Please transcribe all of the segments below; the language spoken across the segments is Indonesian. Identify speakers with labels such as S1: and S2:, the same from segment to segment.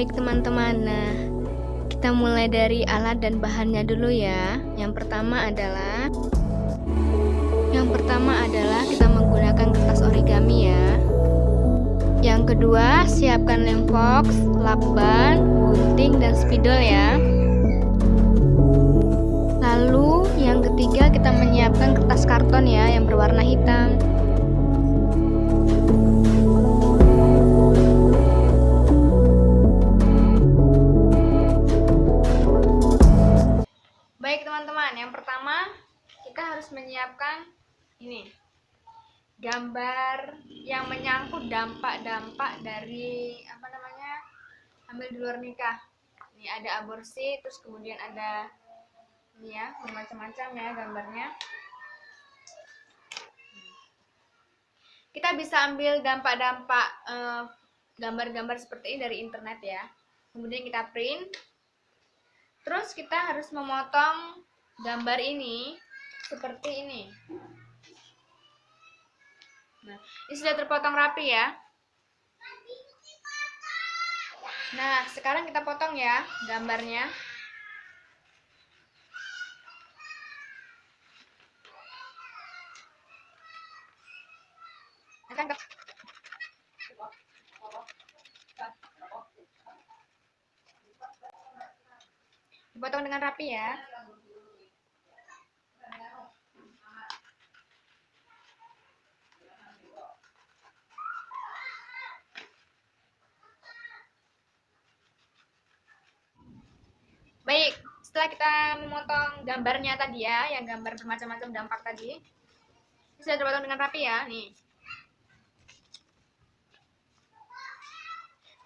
S1: Baik teman-teman, nah kita mulai dari alat dan bahannya dulu ya. Yang pertama adalah kita menggunakan kertas origami ya. Yang kedua, siapkan lem fox, lakban, gunting, dan spidol ya. Lalu yang ketiga, kita menyiapkan kertas karton ya yang berwarna hitam. Baik teman-teman, yang pertama kita harus menyiapkan ini gambar yang menyangkut dampak-dampak dari hamil di luar nikah. Ini ada aborsi, terus kemudian ada ini ya, bermacam-macam ya gambarnya. Kita bisa ambil dampak-dampak gambar-gambar seperti ini dari internet ya. Kemudian kita print. Terus kita harus memotong gambar ini seperti ini. Nah, ini sudah terpotong rapi ya. Nah, sekarang kita potong ya gambarnya. Dipotong dengan rapi ya. Baik, setelah kita memotong gambarnya tadi ya, yang gambar bermacam-macam dampak tadi, sudah terpotong dengan rapi ya, nih.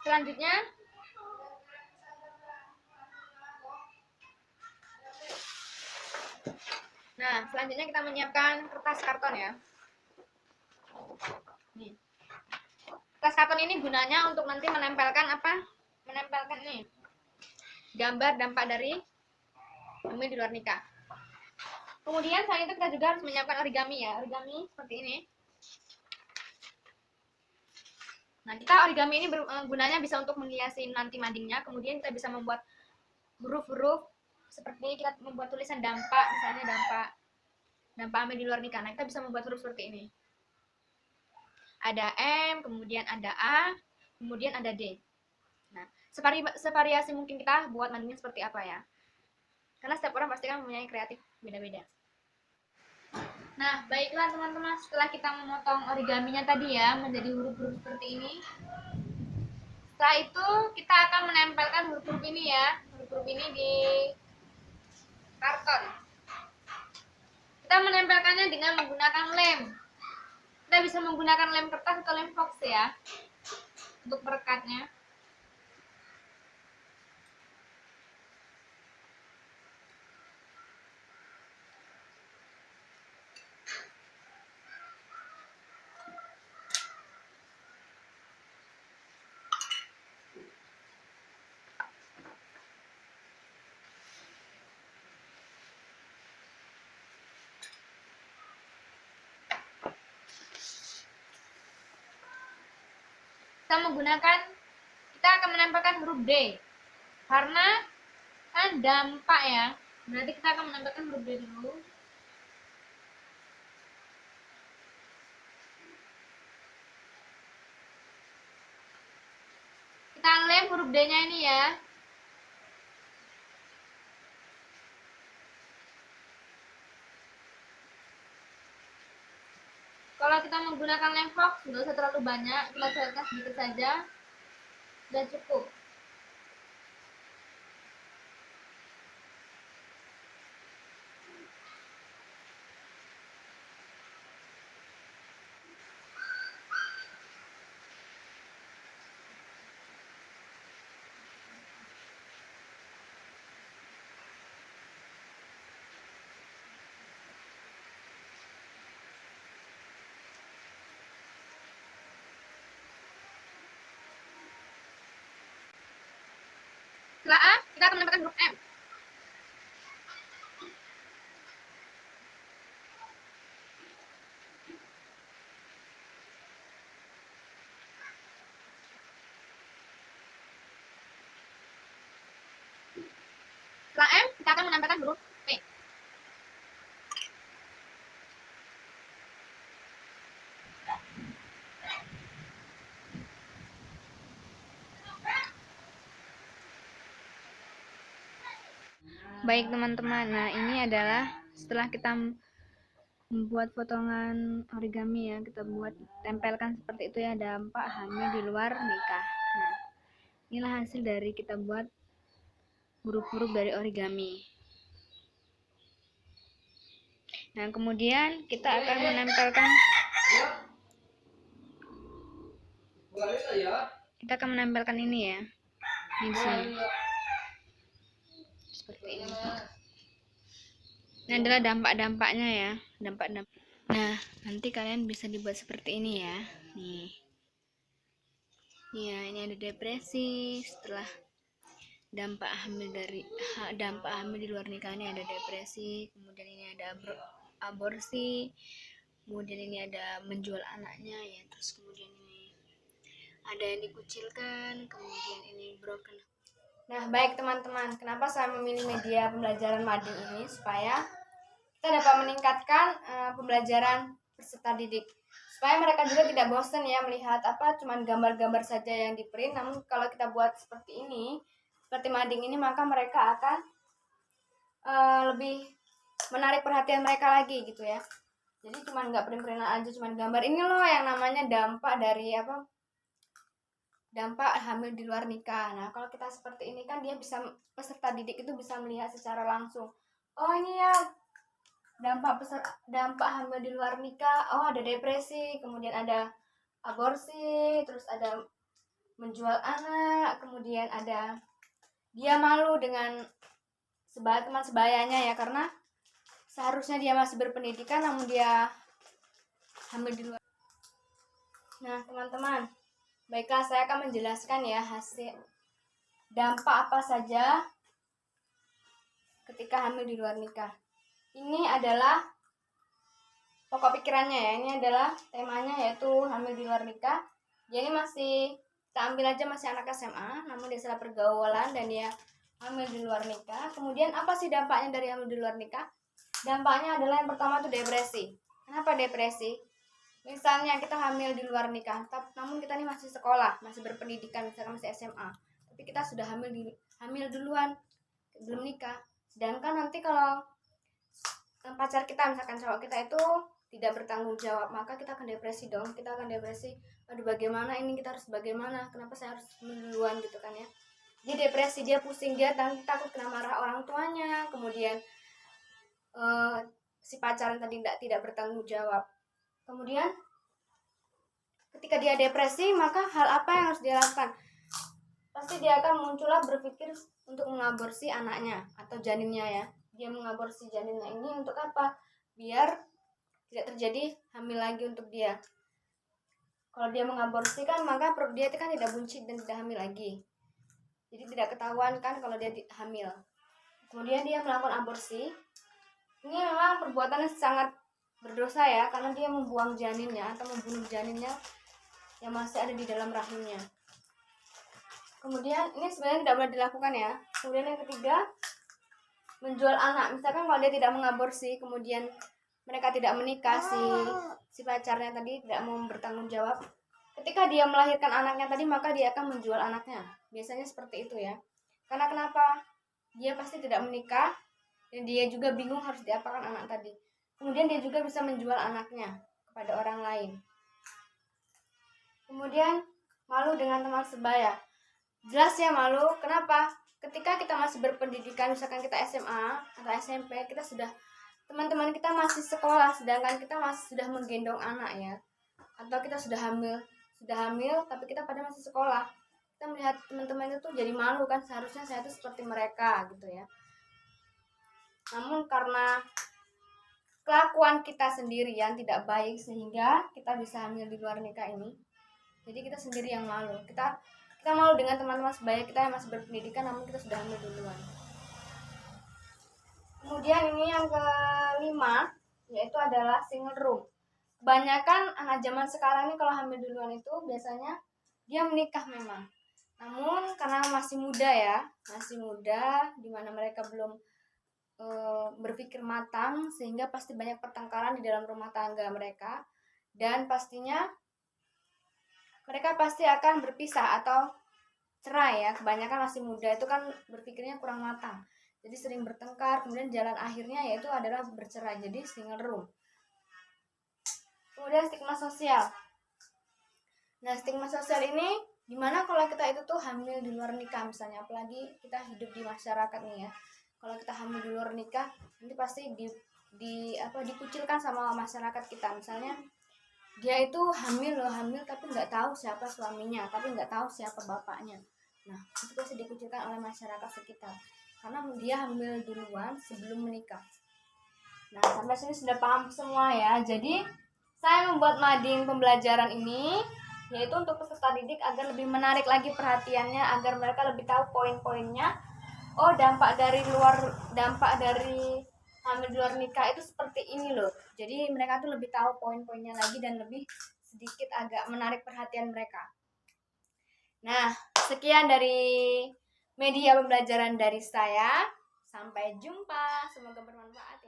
S1: Selanjutnya, kita menyiapkan kertas karton ya. Nih. Kertas karton ini gunanya untuk nanti menempelkan nih gambar dampak dari hamil di luar nikah. Kemudian selain itu kita juga harus menyiapkan origami ya, origami seperti ini. Nah, kita origami ini gunanya bisa untuk menghiasi nanti madingnya. Kemudian kita bisa membuat huruf-huruf seperti kita membuat tulisan dampak, misalnya dampak hamil di luar nikah. Nah, kita bisa membuat huruf seperti ini. Ada M, kemudian ada A, kemudian ada D. Nah, sevariasi mungkin kita buat nantinya seperti apa ya. Karena setiap orang pasti kan mempunyai kreatif beda-beda. Nah, baiklah teman-teman, setelah kita memotong origaminya tadi ya menjadi huruf-huruf seperti ini. Setelah itu kita akan menempelkan huruf-huruf ini ya, huruf-huruf ini di karton. Kita menempelkannya dengan menggunakan lem. Kita bisa menggunakan lem kertas atau lem fox ya untuk perekatnya. Kita akan menempelkan huruf D karena kan dampak ya, berarti kita akan menempelkan huruf D dulu. Kita lem huruf D nya ini ya. Kalau kita menggunakan lem fox, nggak usah terlalu banyak, kita coretkan sedikit saja, dan cukup. Setelah A, kita akan menambahkan huruf M. kita akan menambahkan huruf P. Baik teman-teman, nah ini adalah setelah kita membuat potongan origami ya, kita buat tempelkan seperti itu ya, dampak hamil di luar nikah. Nah, inilah hasil dari kita buat huruf-huruf dari origami. Nah, kemudian kita akan menempelkan ini ya, di sini. Seperti ini. Ini adalah dampak-dampaknya ya, dampak-dampak. Nah, nanti kalian bisa dibuat seperti ini ya. Nih. Ya, ini ada depresi setelah dampak hamil di luar nikah. Ini ada depresi, kemudian ini ada aborsi, kemudian ini ada menjual anaknya ya, terus kemudian ini ada yang dikucilkan, kemudian ini broken. Nah, baik teman-teman, kenapa saya memilih media pembelajaran mading ini? Supaya kita dapat meningkatkan pembelajaran peserta didik, supaya mereka juga tidak bosan ya melihat cuman gambar-gambar saja yang di print. Namun kalau kita buat seperti ini, seperti mading ini, maka mereka akan lebih menarik perhatian mereka lagi gitu ya. Jadi cuman nggak print-printan aja, cuman gambar. Ini loh yang namanya dampak dari dampak hamil di luar nikah. Nah, kalau kita seperti ini kan peserta didik itu bisa melihat secara langsung. Oh, ini ya dampak hamil di luar nikah. Oh, ada depresi, kemudian ada aborsi, terus ada menjual anak, kemudian ada dia malu dengan teman sebayanya ya, karena seharusnya dia masih berpendidikan namun dia hamil di luar. Nah, teman-teman, baiklah, saya akan menjelaskan ya hasil dampak apa saja ketika hamil di luar nikah. Ini adalah pokok pikirannya ya, ini adalah temanya yaitu hamil di luar nikah. Jadi kita ambil aja masih anak SMA, namun dia salah pergaulan dan dia hamil di luar nikah. Kemudian apa sih dampaknya dari hamil di luar nikah? Dampaknya adalah yang pertama itu depresi. Kenapa depresi? Misalnya kita hamil di luar nikah, namun kita ini masih sekolah, masih berpendidikan, misalkan masih SMA, tapi kita sudah hamil duluan, belum nikah. Sedangkan nanti kalau pacar kita, misalkan cowok kita itu tidak bertanggung jawab, maka kita akan depresi dong. Kita akan depresi, aduh bagaimana ini, kita harus bagaimana, kenapa saya harus duluan gitu kan ya. Dia depresi, dia pusing, dia takut kena marah orang tuanya, kemudian si pacaran tadi tidak bertanggung jawab. Kemudian ketika dia depresi, maka hal apa yang harus dia lakukan? Pasti dia akan muncullah berpikir untuk mengaborsi anaknya atau janinnya ya. Dia mengaborsi janinnya ini untuk apa? Biar tidak terjadi hamil lagi untuk dia. Kalau dia mengaborsi kan, maka perut dia itu kan tidak buncit dan tidak hamil lagi. Jadi tidak ketahuan kan kalau dia hamil. Kemudian dia melakukan aborsi. Ini memang perbuatan yang sangat berdosa ya, karena dia membuang janinnya atau membunuh janinnya yang masih ada di dalam rahimnya. Kemudian ini sebenarnya tidak boleh dilakukan ya. Kemudian yang ketiga, menjual anak. Misalkan kalau dia tidak mengaborsi, kemudian mereka tidak menikah, si pacarnya tadi tidak mau bertanggung jawab. Ketika dia melahirkan anaknya tadi, maka dia akan menjual anaknya. Biasanya seperti itu ya. Karena kenapa? Dia pasti tidak menikah dan dia juga bingung harus diapakan anak tadi. Kemudian dia juga bisa menjual anaknya kepada orang lain. Kemudian malu dengan teman sebaya. Jelas ya malu. Kenapa? Ketika kita masih berpendidikan, misalkan kita SMA atau SMP, teman-teman kita masih sekolah, sedangkan kita masih sudah menggendong anak ya. Atau kita sudah hamil, tapi kita pada masih sekolah. Kita melihat teman-teman itu jadi malu kan, seharusnya saya itu seperti mereka gitu ya. Namun karena kelakuan kita sendiri yang tidak baik, sehingga kita bisa hamil di luar nikah ini. Jadi kita sendiri yang malu. Kita malu dengan teman-teman sebaya kita yang masih berpendidikan, namun kita sudah hamil duluan. Kemudian ini yang kelima, yaitu adalah single room. Kebanyakan anak zaman sekarang ini kalau hamil duluan itu biasanya dia menikah memang. Namun karena masih muda ya, dimana mereka belum
S2: berpikir matang, sehingga pasti banyak pertengkaran di dalam rumah tangga mereka, dan pastinya mereka pasti akan berpisah atau cerai ya. Kebanyakan masih muda itu kan berpikirnya kurang matang, jadi sering bertengkar, kemudian jalan akhirnya yaitu adalah bercerai, jadi single room. Kemudian stigma sosial. Nah, stigma sosial ini gimana kalau kita itu tuh hamil di luar nikah misalnya, apalagi kita hidup di masyarakat nih ya. Kalau kita hamil di luar nikah, nanti pasti dikucilkan sama masyarakat kita. Misalnya dia itu hamil tapi nggak tahu siapa suaminya, tapi nggak tahu siapa bapaknya. Nah, itu pasti dikucilkan oleh masyarakat sekitar karena dia hamil duluan sebelum menikah. Nah, sampai sini sudah paham semua ya. Jadi saya membuat mading pembelajaran ini yaitu untuk peserta didik agar lebih menarik lagi perhatiannya, agar mereka lebih tahu poin-poinnya. Oh, dampak dari hamil di luar nikah itu seperti ini loh. Jadi mereka tuh lebih tahu poin-poinnya lagi dan lebih sedikit agak menarik perhatian mereka. Nah, sekian dari media pembelajaran dari saya. Sampai jumpa. Semoga bermanfaat ya.